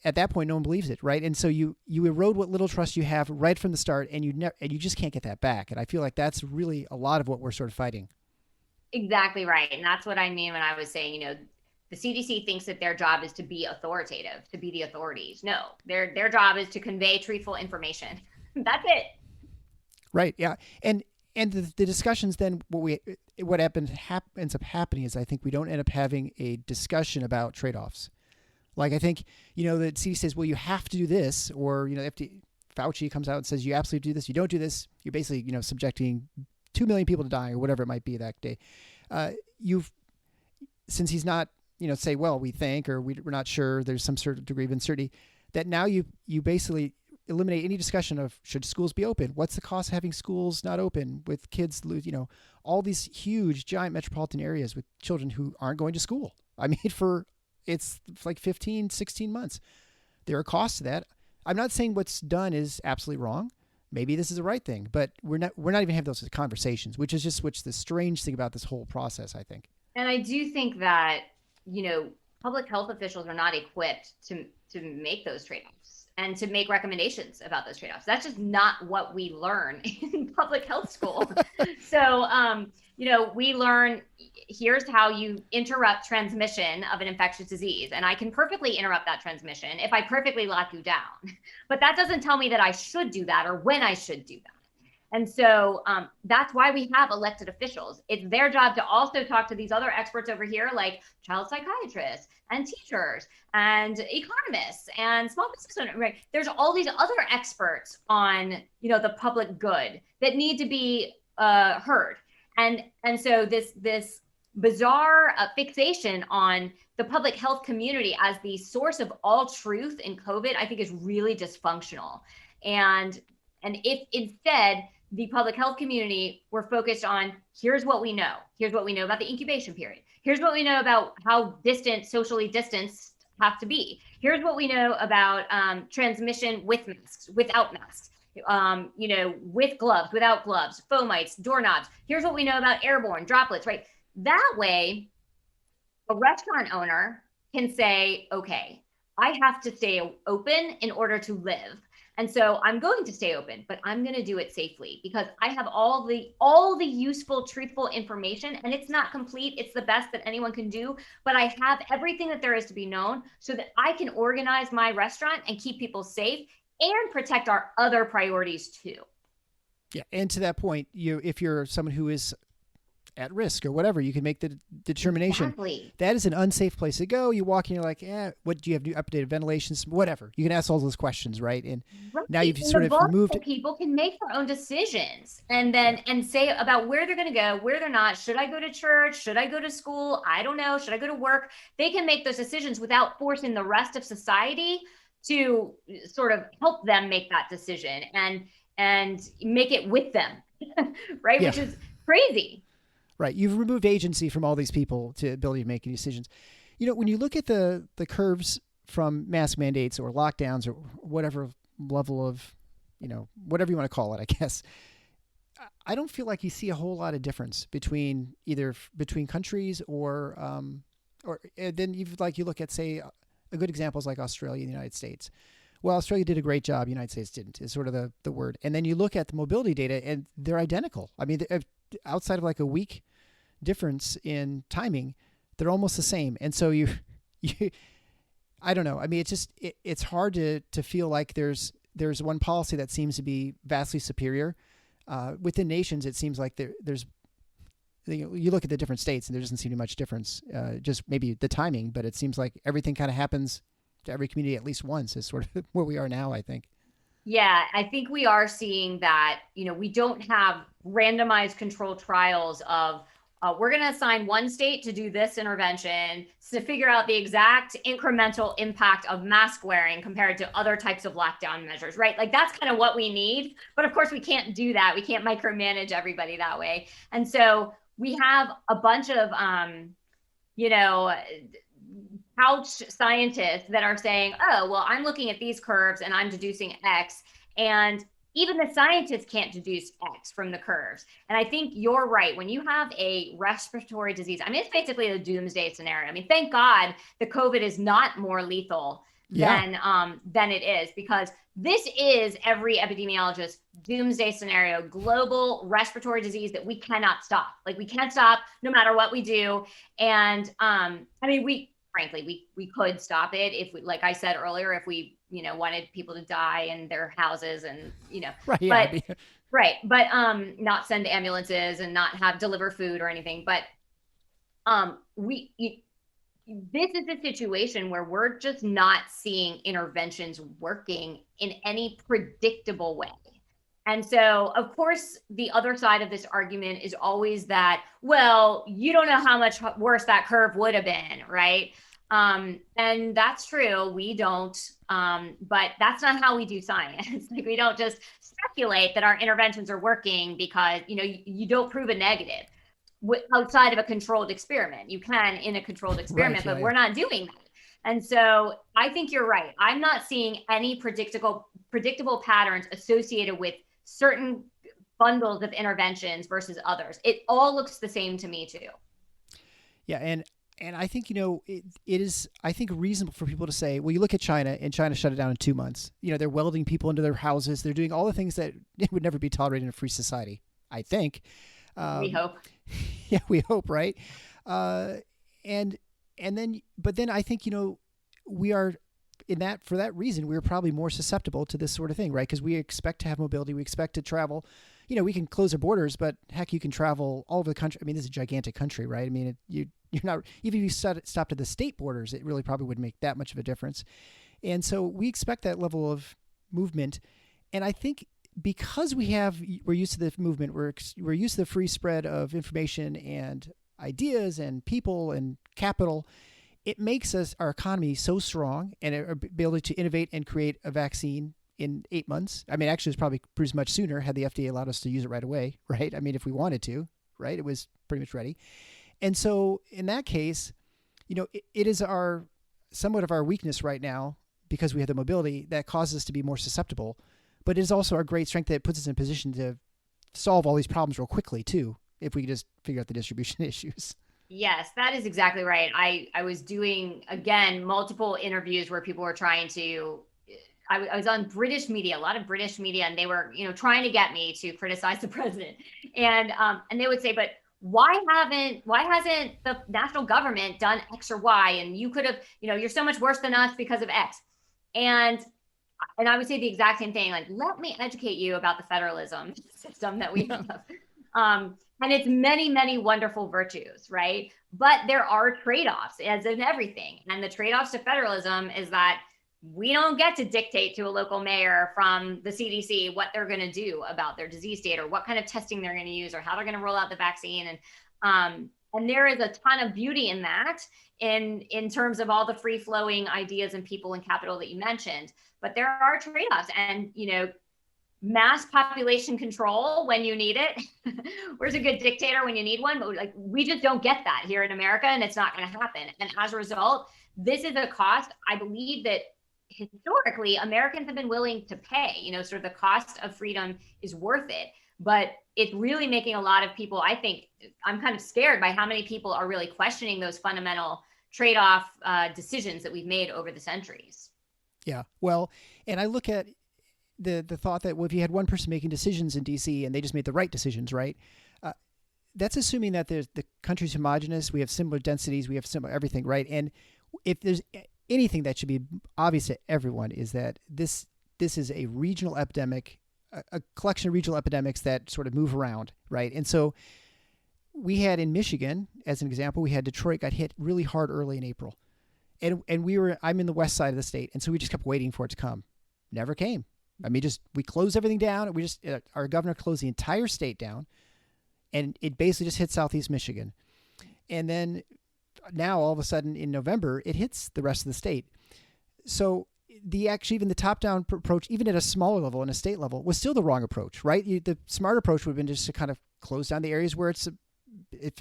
at that point, no one believes it, right? And so you erode what little trust you have right from the start, and you just can't get that back. And I feel like that's really a lot of what we're sort of fighting. Exactly right. And that's what I mean when I was saying, the CDC thinks that their job is to be authoritative, to be the authorities. No, their job is to convey truthful information. That's it. Right. Yeah. And the discussions then, what ends up happening is I think we don't end up having a discussion about trade-offs. Like I think, the CDC says, well, you have to do this, or, Fauci comes out and says, you absolutely do this. You don't do this, you're basically, subjecting 2 million people to die, or whatever it might be that day. Since he's not, say, well, we think, or we're not sure, there's some sort of degree of uncertainty, that now you basically eliminate any discussion of should schools be open? What's the cost of having schools not open with kids lose, all these huge, giant metropolitan areas with children who aren't going to school. I mean, it's like 15, 16 months. There are costs to that. I'm not saying what's done is absolutely wrong. Maybe this is the right thing, but we're not even having those conversations, which is just the strange thing about this whole process, I think. And I do think that, public health officials are not equipped to make those trade-offs and to make recommendations about those trade-offs. That's just not what we learn in public health school. So, we learn here's how you interrupt transmission of an infectious disease. And I can perfectly interrupt that transmission if I perfectly lock you down. But that doesn't tell me that I should do that or when I should do that. And so that's why we have elected officials. It's their job to also talk to these other experts over here, like child psychiatrists and teachers and economists and small business owners. Right? There's all these other experts on, the public good that need to be heard. And so this bizarre fixation on the public health community as the source of all truth in COVID, I think is really dysfunctional. And if instead the public health community were focused on, here's what we know. Here's what we know about the incubation period. Here's what we know about how socially distanced have to be. Here's what we know about transmission with masks, without masks. With gloves, without gloves, fomites, doorknobs. Here's what we know about airborne droplets, right? That way, a restaurant owner can say, okay, I have to stay open in order to live. And so I'm going to stay open, but I'm going to do it safely because I have all the useful, truthful information, and it's not complete. It's the best that anyone can do, but I have everything that there is to be known so that I can organize my restaurant and keep people safe and protect our other priorities too. Yeah. And to that point, if you're someone who is at risk or whatever, you can make the determination. Exactly. That is an unsafe place to go. You walk in, you're like, what do you have? New updated ventilations? Whatever. You can ask all those questions, right? And now you've sort of removed it. People can make their own decisions and say about where they're going to go, where they're not. Should I go to church? Should I go to school? I don't know. Should I go to work? They can make those decisions without forcing the rest of society to sort of help them make that decision and make it with them, right? Yeah. Which is crazy. Right. You've removed agency from all these people to ability to make any decisions. When you look at the curves from mask mandates or lockdowns or whatever level of, whatever you want to call it, I guess, I don't feel like you see a whole lot of difference between countries or then you look at, say, a good example is like Australia and the United States. Well, Australia did a great job. The United States didn't, is sort of the word. And then you look at the mobility data and they're identical. I mean, outside of like a week difference in timing, they're almost the same. And so you I don't know. I mean, it's hard to feel like there's one policy that seems to be vastly superior. Within nations, it seems like there's you look at the different states and there doesn't seem to be much difference, just maybe the timing, but it seems like everything kind of happens to every community at least once is sort of where we are now, I think. Yeah, I think we are seeing that, we don't have randomized controlled trials of we're going to assign one state to do this intervention to figure out the exact incremental impact of mask wearing compared to other types of lockdown measures, right? Like that's kind of what we need. But of course, we can't do that. We can't micromanage everybody that way. And so we have a bunch of, couch scientists that are saying, oh, well, I'm looking at these curves and I'm deducing X. And even the scientists can't deduce X from the curves. And I think you're right. When you have a respiratory disease, I mean, it's basically a doomsday scenario. I mean, thank God the COVID is not more lethal than it is, because this is every epidemiologist's doomsday scenario, global respiratory disease that we cannot stop. Like we can't stop no matter what we do. And I mean, we could stop it if we, like I said earlier, if we, wanted people to die in their houses and, right, yeah, but not send ambulances and not deliver food or anything. But this is a situation where we're just not seeing interventions working in any predictable way. And so, of course, the other side of this argument is always that, well, you don't know how much worse that curve would have been, right? And that's true. We don't, but that's not how we do science. Like we don't just speculate that our interventions are working because, you don't prove a negative outside of a controlled experiment. You can in a controlled experiment, but we're not doing that. And so I think you're right. I'm not seeing any predictable patterns associated with certain bundles of interventions versus others. It all looks the same to me too. Yeah. And I think, it is, I think, reasonable for people to say, well, you look at China, and China shut it down in 2 months. They're welding people into their houses. They're doing all the things that would never be tolerated in a free society, I think. We hope. Yeah, we hope, right? But then I think, we are for that reason, we're probably more susceptible to this sort of thing, right? Because we expect to have mobility. We expect to travel. We can close our borders, but heck, you can travel all over the country. I mean, this is a gigantic country, right? I mean, you're not, even if you stopped at the state borders, it really probably wouldn't make that much of a difference. And so we expect that level of movement. And I think because we're used to the movement, we're used to the free spread of information and ideas and people and capital, it makes our economy so strong, and our ability to innovate and create a vaccine in 8 months. I mean, actually, it's probably pretty much sooner had the FDA allowed us to use it right away, right? I mean, if we wanted to, right? It was pretty much ready. And so in that case, it is somewhat of our weakness right now, because we have the mobility that causes us to be more susceptible, but it is also our great strength that puts us in a position to solve all these problems real quickly too, if we could just figure out the distribution issues. Yes, that is exactly right. I was doing, again, multiple interviews where people were trying to, I was on British media, a lot of British media, and they were, trying to get me to criticize the president. And they would say, but why hasn't the national government done X or Y? And you could have, you're so much worse than us because of X. And I would say the exact same thing, like, let me educate you about the federalism system that we have. And it's many, many wonderful virtues, right? But there are trade-offs, as in everything. And the trade-offs to federalism is that we don't get to dictate to a local mayor from the CDC what they're going to do about their disease state, or what kind of testing they're going to use, or how they're going to roll out the vaccine. And there is a ton of beauty in that, in terms of all the free-flowing ideas and people and capital that you mentioned. But there are trade-offs, and mass population control when you need it. Where's a good dictator when you need one? But we just don't get that here in America, and it's not going to happen. And as a result, this is a cost, I believe, that historically Americans have been willing to pay. Sort of the cost of freedom is worth it. But it's really making a lot of people, I think, I'm kind of scared by how many people are really questioning those fundamental trade-off decisions that we've made over the centuries. Yeah. Well, and I look at the thought that, well, if you had one person making decisions in DC and they just made the right decisions, right? That's assuming that the country's homogenous. We have similar densities. We have similar everything, right? And if there's anything that should be obvious to everyone, is that this is a regional epidemic, a collection of regional epidemics that sort of move around, right? And so we had in Michigan, as an example, we had Detroit got hit really hard early in April. And I'm in the west side of the state. And so we just kept waiting for it to come. Never came. I mean, we closed everything down. Our governor closed the entire state down. and it basically just hit Southeast Michigan. And then now all of a sudden in November, it hits the rest of the state. So even the top-down approach, even at a smaller level and a state level, was still the wrong approach, right? The smart approach would have been just to kind of close down the areas where it's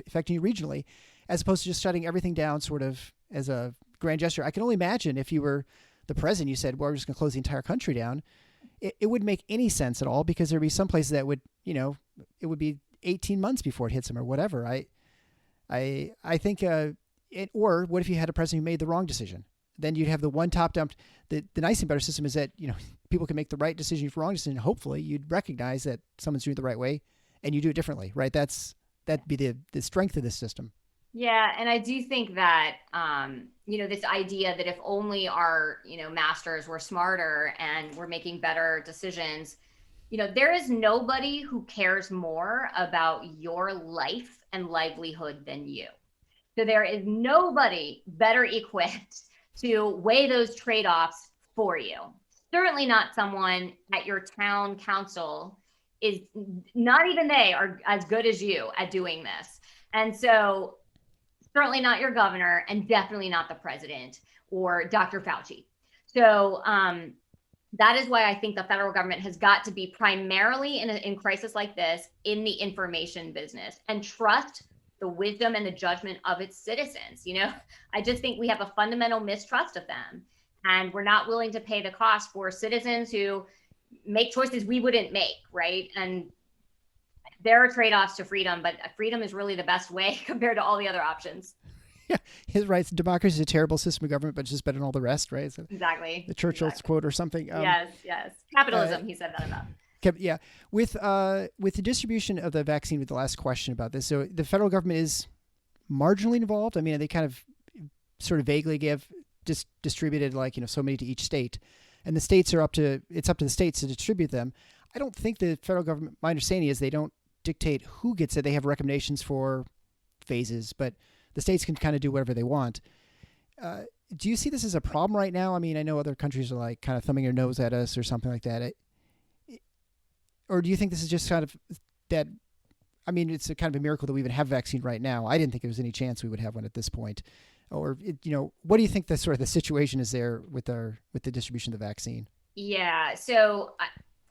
affecting you regionally, as opposed to just shutting everything down sort of as a grand gesture. I can only imagine if you were the president, you said, well, we're just going to close the entire country down. It wouldn't make any sense at all, because there'd be some places that would, it would be 18 months before it hits them or whatever. I think, or what if you had a president who made the wrong decision? Then you'd have the one top-down. The nice thing about our system is that, people can make the right decision for the wrong decision. Hopefully you'd recognize that someone's doing it the right way and you do it differently, right? That'd be the strength of this system. Yeah. And I do think that, this idea that if only our, masters were smarter and were making better decisions, there is nobody who cares more about your life and livelihood than you. So there is nobody better equipped to weigh those trade-offs for you. Certainly not someone at your town council. Is not even they are as good as you at doing this. And so certainly not your governor, and definitely not the president or Dr. Fauci. So that is why I think the federal government has got to be primarily in crisis like this in the information business, and trust the wisdom and the judgment of its citizens. I just think we have a fundamental mistrust of them, and we're not willing to pay the cost for citizens who make choices we wouldn't make, right? And there are trade-offs to freedom, but freedom is really the best way compared to all the other options. Yeah, his rights. Democracy is a terrible system of government, but it's just better than all the rest, right? So exactly. The Churchill's quote or something. Yes. Capitalism. He said that enough. Yeah. With the distribution of the vaccine, with the last question about this, so the federal government is marginally involved. I mean, they kind of sort of vaguely distributed so many to each state, and the states it's up to the states to distribute them. I don't think the federal government, my understanding is they don't dictate who gets it. They have recommendations for phases, but the states can kind of do whatever they want. Do you see this as a problem right now? I mean, I know other countries are kind of thumbing their nose at us or something like that. Or do you think this is just kind of that? I mean, it's a kind of a miracle that we even have a vaccine right now. I didn't think there was any chance we would have one at this point. Or, what do you think the situation is there with the distribution of the vaccine? Yeah. So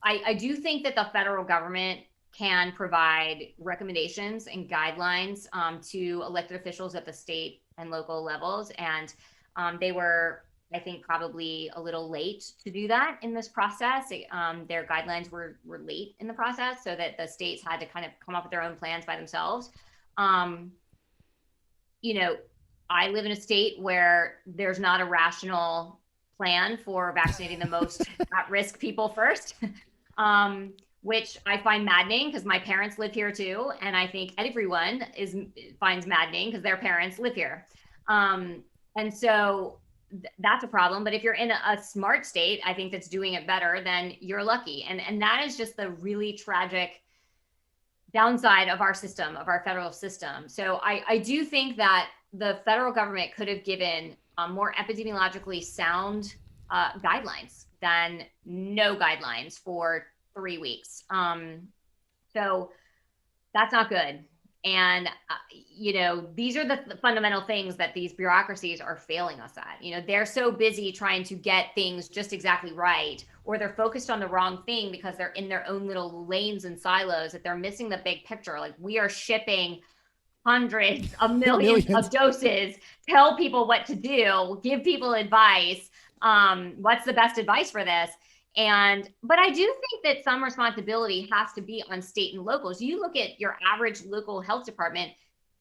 I do think that the federal government can provide recommendations and guidelines to elected officials at the state and local levels. And they were, I think, probably a little late to do that in this process. Their guidelines were late in the process, so that the states had to kind of come up with their own plans by themselves. I live in a state where there's not a rational plan for vaccinating the most at-risk people first, which I find maddening because my parents live here too. And I think everyone finds maddening because their parents live here. And so that's a problem. But if you're in a smart state, I think that's doing it better, then you're lucky. And that is just the really tragic downside of our system, of our federal system. So I do think that the federal government could have given more epidemiologically sound guidelines than no guidelines for 3 weeks. So that's not good. And, these are the fundamental things that these bureaucracies are failing us at. They're so busy trying to get things just exactly right, or they're focused on the wrong thing because they're in their own little lanes and silos, that they're missing the big picture. Like, we are shipping hundreds of millions of doses, tell people what to do, give people advice. What's the best advice for this? But I do think that some responsibility has to be on state and locals. You look at your average local health department,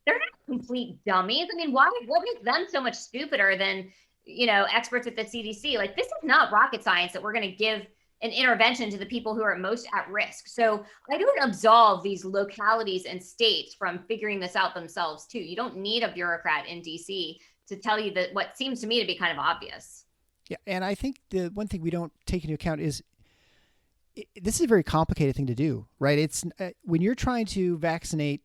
they're not complete dummies. I mean, what makes them so much stupider than, experts at the CDC? Like, this is not rocket science that we're going to give an intervention to the people who are most at risk. So I don't absolve these localities and states from figuring this out themselves too. You don't need a bureaucrat in DC to tell you that what seems to me to be kind of obvious. Yeah, and I think the one thing we don't take into account is this is a very complicated thing to do, right? It's when you're trying to vaccinate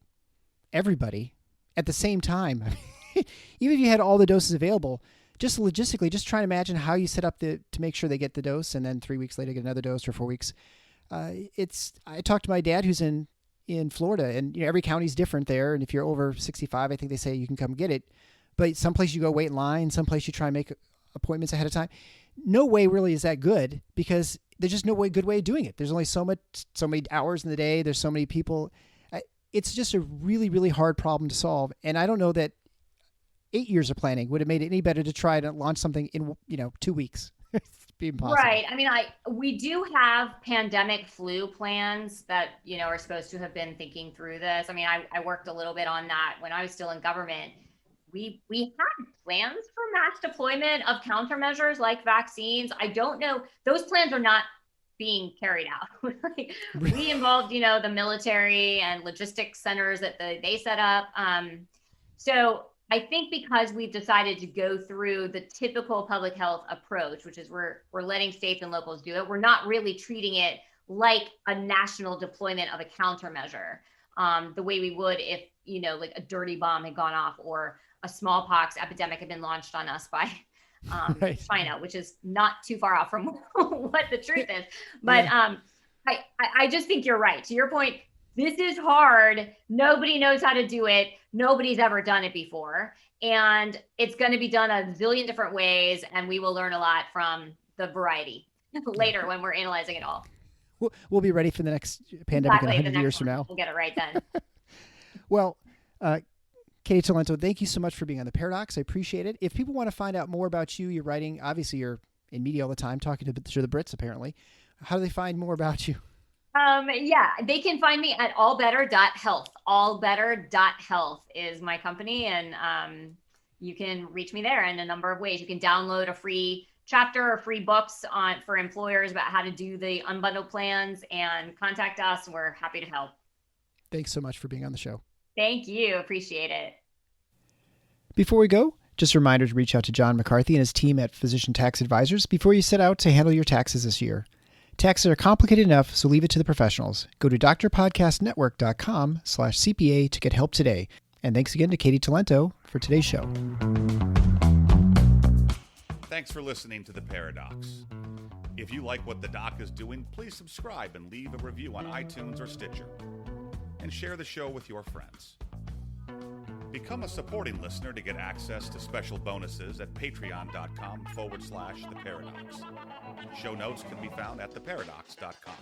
everybody at the same time, even if you had all the doses available, just logistically, just try to imagine how you set up to make sure they get the dose, and then 3 weeks later get another dose, or 4 weeks. I talked to my dad who's in in Florida, and every county's different there. And if you're over 65, I think they say you can come get it. But some place you go wait in line, some place you try and make appointments ahead of time. No way really is that good, because there's just no good way of doing it. There's only so many hours in the day. There's so many people. It's just a really, really hard problem to solve. And I don't know that 8 years of planning would have made it any better to try to launch something in 2 weeks. It's be impossible. Right. I mean, we do have pandemic flu plans that are supposed to have been thinking through this. I mean, I worked a little bit on that when I was still in government. We had plans for mass deployment of countermeasures like vaccines. I don't know. Those plans are not being carried out. We involved, the military and logistics centers that they set up. So I think because we've decided to go through the typical public health approach, which is we're letting states and locals do it, we're not really treating it like a national deployment of a countermeasure, the way we would if, like a dirty bomb had gone off or a smallpox epidemic had been launched on us by right. China, which is not too far off from what the truth is. But yeah. I just think you're right. To your point, this is hard. Nobody knows how to do it. Nobody's ever done it before. And it's going to be done a zillion different ways. And we will learn a lot from the variety later when we're analyzing it all. We'll be ready for the next pandemic in 100 years from one. now. We'll get it right then. Well, Katy Talento, thank you so much for being on The Paradox. I appreciate it. If people want to find out more about you, your writing, obviously you're in media all the time, talking to the Brits apparently. How do they find more about you? Yeah, they can find me at allbetter.health. Allbetter.health is my company, and you can reach me there in a number of ways. You can download a free chapter or free books for employers about how to do the Unbundle plans, and contact us. We're happy to help. Thanks so much for being on the show. Thank you. Appreciate it. Before we go, just a reminder to reach out to John McCarthy and his team at Physician Tax Advisors before you set out to handle your taxes this year. Taxes are complicated enough, so leave it to the professionals. Go to drpodcastnetwork.com/CPA to get help today. And thanks again to Katy Talento for today's show. Thanks for listening to The Paradox. If you like what the doc is doing, please subscribe and leave a review on iTunes or Stitcher. And share the show with your friends. Become a supporting listener to get access to special bonuses at patreon.com/theparadox. Show notes can be found at theparadox.com.